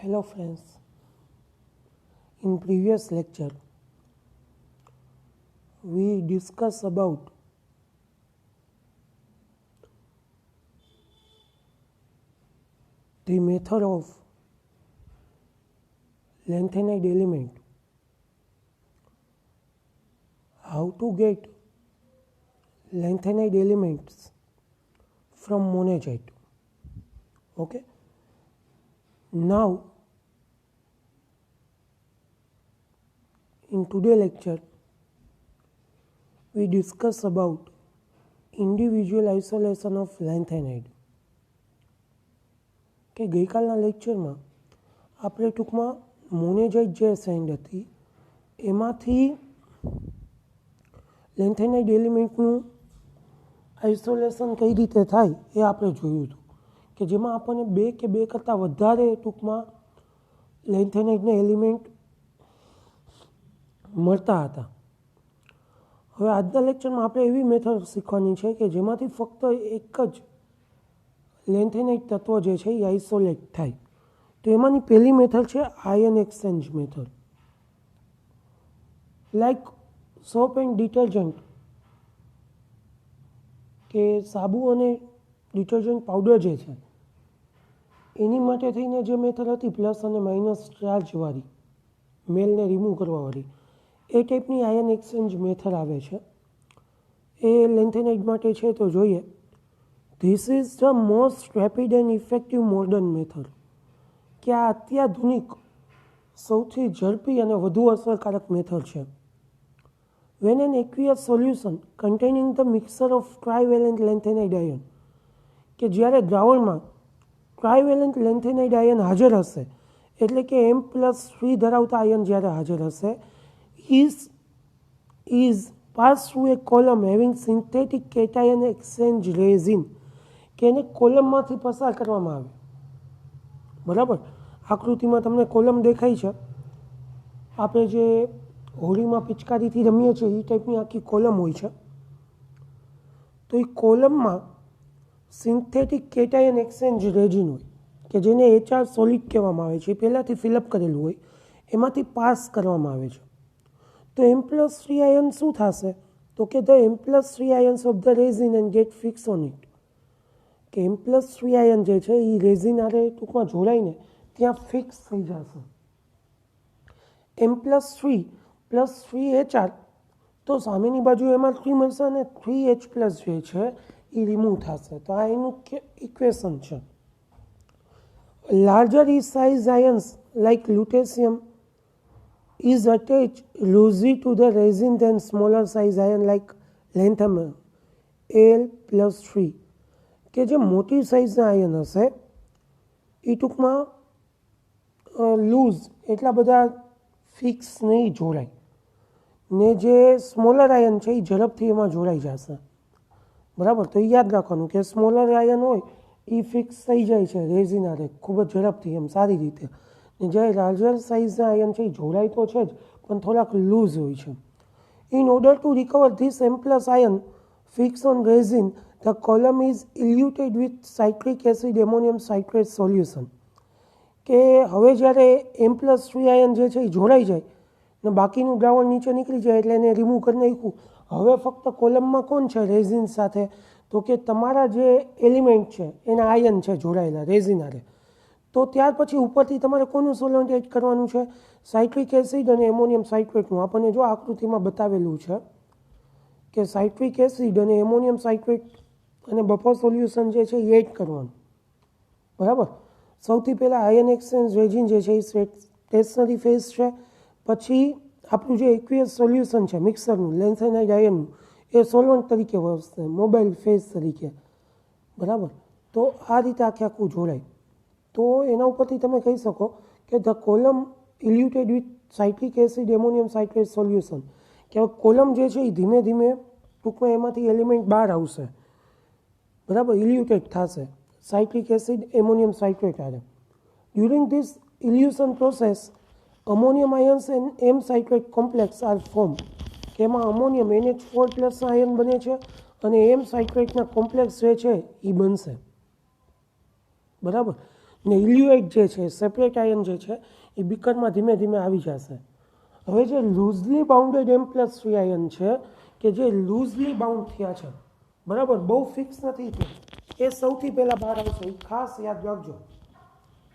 Hello friends, in previous lecture we discussed about the method of lanthanide element, how to get lanthanide elements from monazite. Okay, now in today's lecture we discuss about individual isolation of lanthanide. કે ગઈકાલના લેક્ચરમાં આપણે ટૂંકમાં મોનેજાઇટ જે send હતી એમાંથી લેન્થેનાઇડ એલિમેન્ટનું isolation કઈ રીતે થાય એ આપણે જોયું હતું કે જેમાં આપણને બે કે બે કરતાં વધારે ટૂંકમાં લેન્થેનાઇડના એલિમેન્ટ મળતા હતા. હવે આજના લેક્ચરમાં આપણે એવી મેથડ શીખવાની છે કે જેમાંથી ફક્ત એક જ લેન્થેનાઇડ તત્વ જે છે એ આઇસોલેટ થાય. તો એમાંની પહેલી મેથડ છે ion exchange method. Like soap and detergent કે સાબુ અને ડિટર્જન્ટ પાવડર જે છે એની માટે થઈને જે મેથડ હતી પ્લસ અને માઇનસ ચાર્જવાળી, મેલને રિમૂવ કરવાવાળી, એ ટાઈપની આયન એક્સચેન્જ મેથડ આવે છે. એ લેન્થેનાઇડ માટે છે તો જોઈએ. This is the most rapid and effective modern method. કે આ અત્યાધુનિક સૌથી ઝડપી અને વધુ અસરકારક મેથડ છે. When an aqueous solution containing the mixture of trivalent lanthanide ion, કે જ્યારે દ્રાવણમાં ટ્રાયવેલેન્ટ લેન્થેનાઇડ આયન હાજર હશે, એટલે કે M+3 ધરાવતા આયન જ્યારે હાજર હશે, is passed through a column having synthetic cation exchange resin, કે એને કોલમમાંથી પસાર કરવામાં આવે. બરાબર, આકૃતિમાં તમને કોલમ દેખાય છે. આપણે જે હોળીમાં પિચકારીથી રમીએ છીએ એ ટાઈપની આખી કોલમ હોય છે. તો એ કોલમમાં સિન્થેટિક કેટાયન એક્સચેન્જ રેઝિન હોય કે જેને HR સોલિડ કહેવામાં આવે છે, એ પહેલાંથી ફિલઅપ કરેલું હોય, એમાંથી પાસ કરવામાં આવે છે. તો M+3 આયન શું થશે? તો કે the M+3 ions of the resin and gate fix on it. કે M+3 આયન જે છે એ રેઝિન આરે ટૂંકમાં જોડાઈને ત્યાં ફિક્સ થઈ જશે. M+3 + 3HR, તો સામેની બાજુ એમાં 3 મળશે અને 3H+ જે છે એ રિમૂવ થશે. તો આ એનું ઇક્વેશન છે. Larger size ions like lutetium is attached loosely to the resin than smaller size ion like lanthanum Al+3. કે જે મોટી સાઇઝના આયન હશે એ ટૂંકમાં લૂઝ એટલા બધા ફિક્સ નહીં જોડાય, ને જે સ્મોલર આયન છે એ ઝડપથી એમાં જોડાઈ જશે. બરાબર, તો એ યાદ રાખવાનું કે સ્મોલર આયન હોય એ ફિક્સ થઈ જાય છે રેઝિન આરે ખૂબ જ ઝડપથી, એમ સારી રીતે. ને જ્યારે લાર્જર સાઇઝના આયન છે એ જોડાય તો છે જ, પણ થોડાક લૂઝ હોય છે. In order to recover this M+ ion fix on resin, the column is eluted with citric acid ammonium citrate solution. કે હવે જ્યારે M+3 આયન જે છે એ જોડાઈ જાય ને બાકીનું દ્રાવણ નીચે નીકળી જાય એટલે એને રિમૂવ કરી નાખ્યું. હવે ફક્ત કોલમમાં કોણ છે રેઝિન સાથે? તો કે તમારા જે એલિમેન્ટ છે એના આયન છે જોડાયેલા રેઝિન આરે. તો ત્યાર પછી ઉપરથી તમારે કોનું સોલવન્ટ એડ કરવાનું છે? સાઇટ્રિક એસિડ અને એમોનિયમ સાઇટ્રેટનું. આપણને જો આકૃતિમાં બતાવેલું છે કે સાઇટ્રિક એસિડ અને એમોનિયમ સાઇટ્રેટ અને બફર સોલ્યુશન જે છે એ એડ કરવાનું. બરાબર, સૌથી પહેલાં આયન એક્સચેન્જ રેઝિન જે છે એ સ્ટેશનરી ફેઝ છે. પછી આપણું જે એક્વિયસ સોલ્યુશન છે મિક્સરનું લેન્થેનાઇડ આયનનું, એ સોલવન્ટ તરીકે વર્તશે, મોબાઈલ ફેઝ તરીકે. બરાબર, તો આ રીતે આખું જોડાય. તો એના ઉપરથી તમે કહી શકો કે the column eluted with citric acid ammonium citrate solution. કે કોલમ જે છે એ ધીમે ધીમે ટૂંકમાં એમાંથી એલિમેન્ટ બહાર આવશે. બરાબર, ઇલ્યુટેડ થશે સાઇટ્રિક એસિડ એમોનિયમ સાઇટ્રેટ આરે. During this elution process ammonium ions and M citrate complex are form. કે એમાં અમોનિયમ NH4+ આયન બને છે અને M સાઇટ્રેટના કોમ્પ્લેક્સ જે છે એ બનશે. બરાબર, ને ઇલ્યુએટ જે છે સેપરેટ આયન જે છે એ બીકરમાં ધીમે ધીમે આવી જશે. હવે જે લૂઝલી બાઉન્ડેડ M+3 આયન છે કે જે લૂઝલી બાઉન્ડ થયા છે, બરાબર, બહુ ફિક્સ નથી થયું, એ સૌથી પહેલાં બહાર આવશે. એ ખાસ યાદ રાખજો,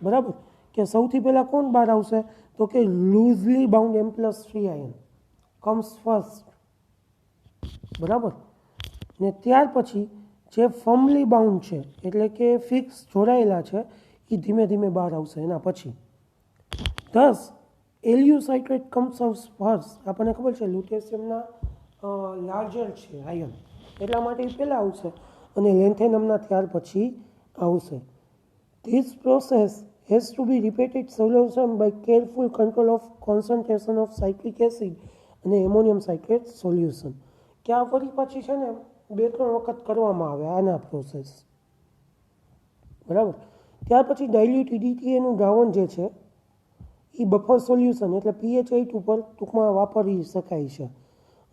બરાબર, કે સૌથી પહેલાં કોણ બહાર આવશે? તો કે loosely bound M+3 ion comes first, બરાબર. ને ત્યાર પછી જે ફર્મલી બાઉન્ડ છે એટલે કે ફિક્સ જોડાયેલા છે એ ધીમે ધીમે બહાર આવશે એના પછી. Thus L U citrate comes out first. આપણને ખબર છે લ્યુટેશિયમના લાર્જર છે આયન, એટલા માટે એ પહેલાં આવશે અને લેન્થેનમના ત્યાર પછી આવશે. This process has to be repeated solution by careful control of concentration of citric acid અને એમોનિયમ સાઇટ્રેટ સોલ્યુશન. કે આ ફરી પછી છે ને 2-3 વખત કરવામાં આવે આના પ્રોસેસ, બરાબર. ત્યાર પછી ડાયલ્યુટ EDTA દ્રાવણ જે છે એ બફર સોલ્યુશન એટલે pH8 ઉપર ટૂંકમાં વાપરી શકાય છે.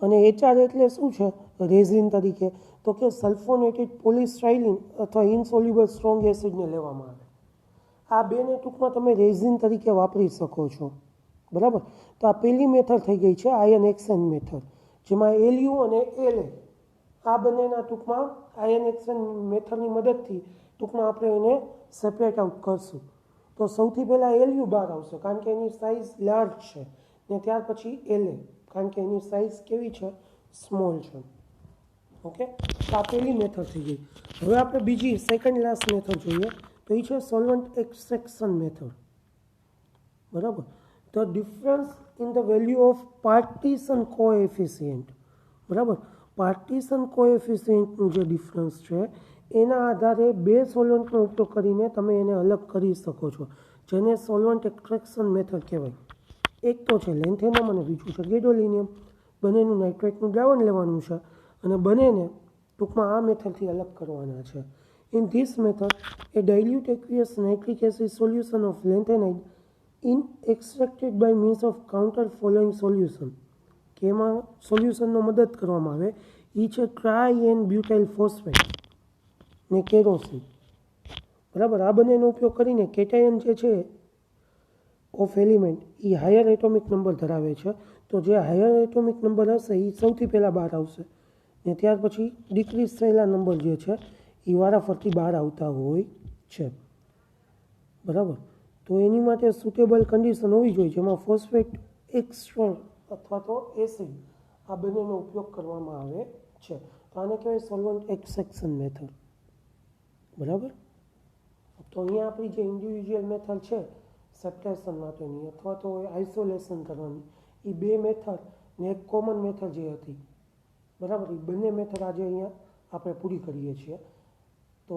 અને HR એટલે શું છે રેઝિન તરીકે? તો કે સલ્ફોનેટેડ પોલિસ્ટ્રાઇલિન અથવા ઇનસોલ્યુબલ સ્ટ્રોંગ એસિડને લેવામાં આવે. આ બેને ટૂંકમાં તમે રેઝિન તરીકે વાપરી શકો છો, બરાબર. તો આ પહેલી મેથડ થઈ ગઈ છે આયન એક્સચેન્જ મેથડ, જેમાં LU અને LA આ બંનેના ટૂંકમાં આયન એક્સચેન્જ મેથડની મદદથી ટૂંકમાં આપણે એને સેપરેટ આઉટ કરશું. તો સૌથી પહેલાં LU બહાર આવશે કારણ કે એની સાઇઝ લાર્જ છે, ને ત્યાર પછી LA કારણ કે એની સાઇઝ કેવી છે? સ્મોલ છે. ઓકે, તો આ પહેલી મેથડ થઈ ગઈ. હવે આપણે બીજી સેકન્ડ લાસ્ટ મેથડ જોઈએ તો એ છે સોલ્વન્ટ એક્સટ્રેક્શન મેથડ, બરાબર. The difference in the value of partition coefficient, બરાબર. પાર્ટીશન કોએફિશિયન્ટનું જે ડિફરન્સ છે એના આધારે બે સોલ્વન્ટનો ઉપયોગ કરીને તમે એને અલગ કરી શકો છો, જેને સોલ્વન્ટ એક્સટ્રેક્શન મેથડ કહેવાય. એક તો છે લેન્થેનમ અને બીજું છે ગેડોલિનિયમ. બંનેનું નાઇટ્રેટનું દ્રાવણ લેવાનું છે અને બંનેને ટૂંકમાં આ મેથડથી અલગ કરવાના છે. In this method a dilute aqueous nitric acid solution of lanthanide in extracted by means of counter following solution, કે એમાં સોલ્યુશનનો મદદ કરવામાં આવે. એ છે ટ્રાય એન બ્યુટાઇલ ફોસ્ફેટ ને કેરોસીન, બરાબર. આ બંનેનો ઉપયોગ કરીને કેટાયન જે છે ઓફ એલિમેન્ટ એ હાયર એટોમિક નંબર ધરાવે છે. તો જે હાયર એટોમિક નંબર હશે એ સૌથી પહેલાં બહાર આવશે ને ત્યાર પછી ડિક્રીઝ થયેલા નંબર જે છે એ વારાફરતી બહાર આવતા હોય છે, બરાબર. તો એની માટે સુટેબલ કન્ડિશન હોવી જોઈએ જેમાં ફોસ્ફેટ એક્સ્ટ્રા અથવા તો એસિડ આ બંનેનો ઉપયોગ કરવામાં આવે છે. તો આને કહેવાય સોલ્વન્ટ એક્સટ્રેક્શન મેથડ, બરાબર. તો અહીંયા આપણી જે ઇન્ડિવિજ્યુઅલ મેથડ છે સેપરેશન માટેની અથવા તો આઇસોલેશન કરવાની, એ બે મેથડ ને એક કોમન મેથડ જે હતી, બરાબર, એ બંને મેથડ આજે અહીંયા આપણે પૂરી કરીએ છીએ. તો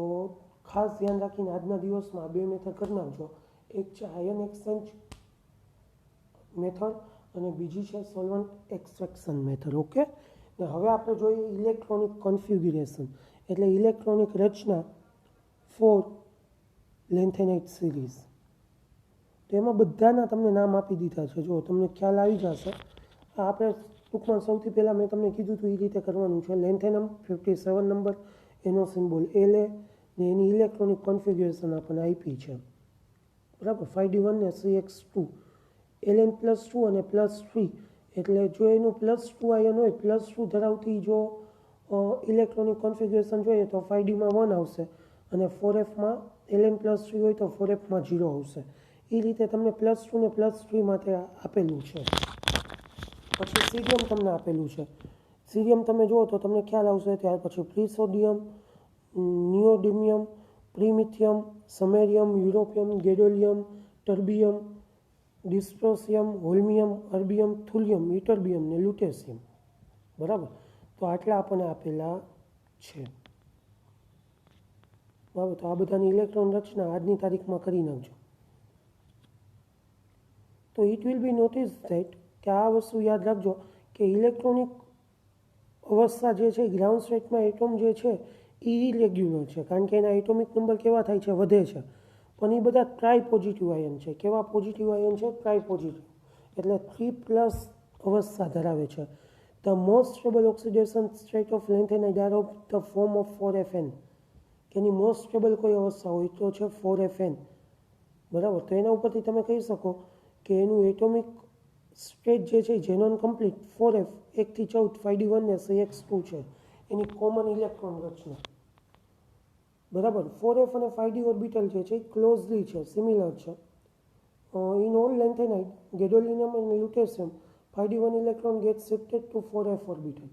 ખાસ ધ્યાન રાખીને આજના દિવસમાં આ બે મેથડ કરી નાખજો. એક છે આયન એક્સચેન્જ મેથડ અને બીજી છે સોલ્વન્ટ એક્સટ્રેક્શન મેથડ. ઓકે, ને હવે આપણે જોઈએ ઇલેક્ટ્રોનિક કોન્ફિગ્યુરેશન એટલે ઇલેક્ટ્રોનિક રચના ફોર લેન્થેનાઇટ સિરીઝ. તો એમાં બધાના તમને નામ આપી દીધા છે, જો તમને ખ્યાલ આવી જશે. આપણે ટૂંકમાં સૌથી પહેલાં મેં તમને કીધું હતું એ રીતે કરવાનું છે. લેન્થેનમ 57 નંબર, એનો સિમ્બોલ LA ને એની ઇલેક્ટ્રોનિક કોન્ફિગ્યુરેશન આપણને આપી છે, બરાબર. 5D1 ને CX2, Ln+2 અને +3 એટલે જો એનું +2 આયન હોય, +2 ધરાવતી જો ઇલેક્ટ્રોનિક કોન્ફિગ્યુરેશન જોઈએ તો 5Dમાં 1 આવશે અને 4Fમાં Ln+3 હોય તો 4Fમાં 0 આવશે. એ રીતે તમને +2 ને +3 માટે આપેલું છે. પછી સીરિયમ તમને આપેલું છે. સીરિયમ તમે જુઓ તો તમને ખ્યાલ આવશે. ત્યાર પછી પ્રીસોડિયમ, નિયોડિમિયમ, પ્રીમિથિયમ, સમેરિયમ, યુરોપિયમ, ગેડોલિયમ, ટર્બિયમ, ડિસ્પ્રોસિયમ, હોલ્મિયમ, અર્બિયમ, થુલિયમ, ઇટર્બિયમ ને લ્યુટેશિયમ, બરાબર. તો આટલા આપણને આપેલા છે, બરાબર. તો આ બધાની ઇલેક્ટ્રોન રચના આજની તારીખમાં કરી નાખજો. તો it will be notice that કે આ વસ્તુ યાદ રાખજો કે ઇલેક્ટ્રોનિક અવસ્થા જે છે ગ્રાઉન્ડ સ્ટેટમાં એટોમ જે છે એ ઇરેગ્યુલર છે કારણ કે એના એટોમિક નંબર કેવા થાય છે? વધે છે. પણ એ બધા ટ્રાય પોઝિટિવ આયન છે. કેવા પોઝિટિવ આયન છે? ટ્રાય પોઝિટિવ એટલે 3+ અવસ્થા ધરાવે છે. The most stable oxidation state of lanthanide are of the form of 4Fn. કે એની મોસ્ટ સ્ટેબલ કોઈ અવસ્થા હોય તો છે 4Fn. બરાબર. તો એના ઉપરથી તમે કહી શકો કે એનું એટોમિક સ્ટેટ જે છે ઝેનોન કમ્પ્લીટ 4f 1 થી 14 5d1 ને CX2 છે એની કોમન ઇલેક્ટ્રોન રચના. બરાબર. 4f અને 5d ઓર્બિટલ જે છે ક્લોઝલી છે, સિમિલર છે. ઇન ઓલ લેન્થેનાઇડ, ગેડોલિનિયમ અને lutetium 5d1 electron get shifted to 4f orbital.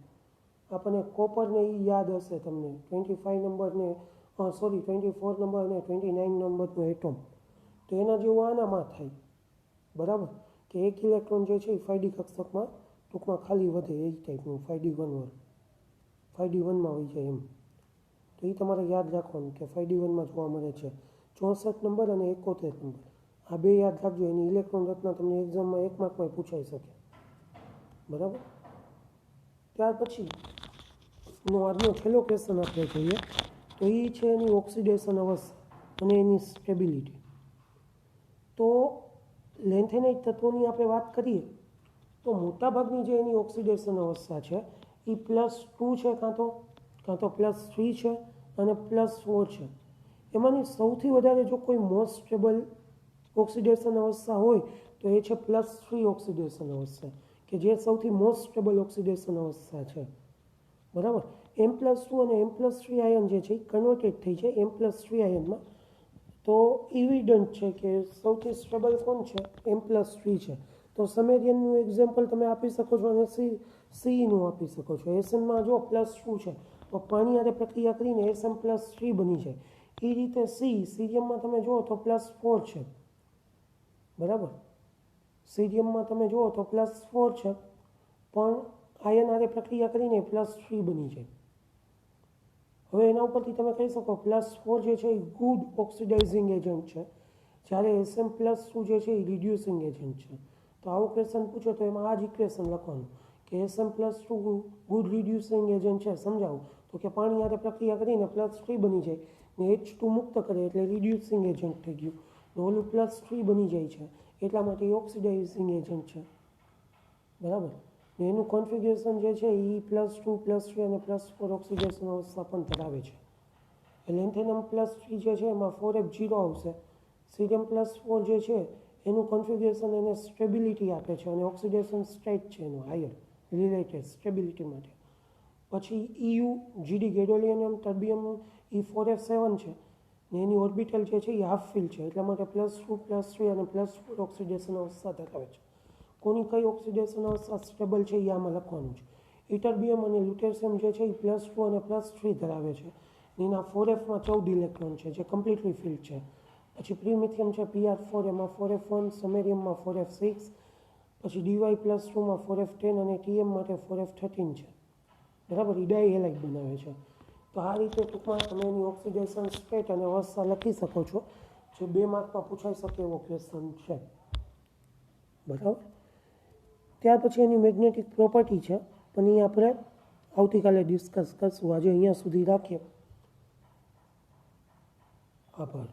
આપણને કોપરને એ યાદ હશે તમને, 25 નંબરને 24 નંબર અને 29 નંબરનું એટોમ. તો એના જેવું આનામાં થાય. બરાબર. કે એક ઇલેક્ટ્રોન જે છે એ 5d કક્ષકમાં ટૂંકમાં ખાલી વધે એ ટાઈપનું 5d1માં હોય જાય એમ. તો એ તમારે યાદ રાખવાનું કે 5d1માં જોવા મળે છે 64 નંબર અને 71 નંબર. આ બે યાદ રાખજો. એની ઇલેક્ટ્રોન રચના તમને એક્ઝામમાં 1 માર્કમાં પૂછાઈ શકે. બરાબર. ત્યાર પછીનો આજનો છેલ્લો ક્વેશ્ચન આપણે જોઈએ તો એ છે એની ઓક્સિડેશન અવસ્થા અને એની સ્ટેબિલિટી. તો લેન્થેનાઇટ તત્વોની આપણે વાત કરીએ તો મોટાભાગની જે એની ઓક્સિડેશન અવસ્થા છે એ +2 છે, કાં તો +3 છે અને +4 છે. એમાંની સૌથી વધારે જો કોઈ મોસ્ટ સ્ટેબલ ઓક્સિડેશન અવસ્થા હોય તો એ છે +3 ઓક્સિડેશન અવસ્થા, કે જે સૌથી મોસ્ટ સ્ટેબલ ઓક્સિડેશન અવસ્થા છે. બરાબર. M+2 અને M+3 આયન જે છે એ કન્વર્ટેડ થઈ છે M+3 આયનમાં. તો ઇવિડન્ટ છે કે સૌથી સ્ટેબલ કોણ છે? M+3 છે. તો સમેરિયનનું એક્ઝામ્પલ તમે આપી શકો છો અને સીનું આપી શકો છો. એસનમાં જો +2 છે તો પાણી હારે પ્રક્રિયા કરીને SM+3 બની જાય. એ રીતે સીરિયમમાં તમે જુઓ તો +4 છે. બરાબર. સીરિયમમાં તમે જુઓ તો +4 છે, પણ આયન હારે પ્રક્રિયા કરીને +3 બની જાય. હવે એના ઉપરથી તમે કહી શકો +4 જે છે એ ગુડ ઓક્સિડાઇઝિંગ એજન્ટ છે, જ્યારે SM+2 જે છે એ રિડ્યુસિંગ એજન્ટ છે. તો આવો ક્વેશ્ચન પૂછો તો એમાં આ જ ઇક્વેશન લખવાનું કે SM+2 ગુડ રિડ્યુસિંગ એજન્ટ છે. સમજાવું તો કે પાણી હારે પ્રક્રિયા કરીને +3 બની જાય ને H2 મુક્ત કરે એટલે રિડ્યુસિંગ એજન્ટ થઈ ગયું. ઓલું +3 બની જાય છે એટલા માટે ઓક્સિડાઇઝિંગ એજન્ટ છે. બરાબર. ને એનું કોન્ફિગ્યુરેશન જે છે એ +2 +3 અને +4 ઓક્સિડેશન અવસ્થા પણ ધરાવે છે. લેન્થેનમ +3 જે છે એમાં 4f0 આવશે. સીરિયમ +4 જે છે એનું કોન્ફિગ્યુરેશન એને સ્ટેબિલિટી આપે છે અને ઓક્સિડેશન સ્ટેટ છે એનું હાયર રિલેટેડ સ્ટેબિલિટી માટે. પછી EU GD ગેડોલિયમ ટર્બિયમ એ 4f7 છે ને એની ઓર્બિટલ જે છે એ હાફ ફિલ છે, એટલા માટે +2 +3 અને +4 ઓક્સિડેશન અવસ્થા ધરાવે છે. કોની કઈ ઓક્સિડેશન અવસ્થા સ્ટેબલ છે એ આમાં લખવાનું છે. ઇટરબિયમ અને લ્યુટેશિયમ જે છે એ +2 અને +3 ધરાવે છે. એના 4fમાં 14 ઇલેક્ટ્રોન છે જે કમ્પ્લીટલી ફિલ્ડ છે. પછી પ્રીમિથિયમ છે PR4, એમાં 4f1, સમેરિયમમાં 4f6, પછી dy+2માં 4f10 અને TM માટે 4f13 છે. બરાબર. ડાઈ હેલાઇડ બનાવે છે. તો આ રીતે ટૂંકમાં તમે એની ઓક્સિડેશન સ્ટેટ અને અવસ્થા લખી શકો છો, જે 2 માર્કમાં પૂછાઈ શકે એવો ક્વેશ્ચન છે. બરાબર. ત્યાર પછી એની મેગ્નેટિક પ્રોપર્ટી છે, પણ એ આપણે આવતીકાલે ડિસ્કસ કરશું. આજે અહીંયા સુધી રાખીએ. આભાર.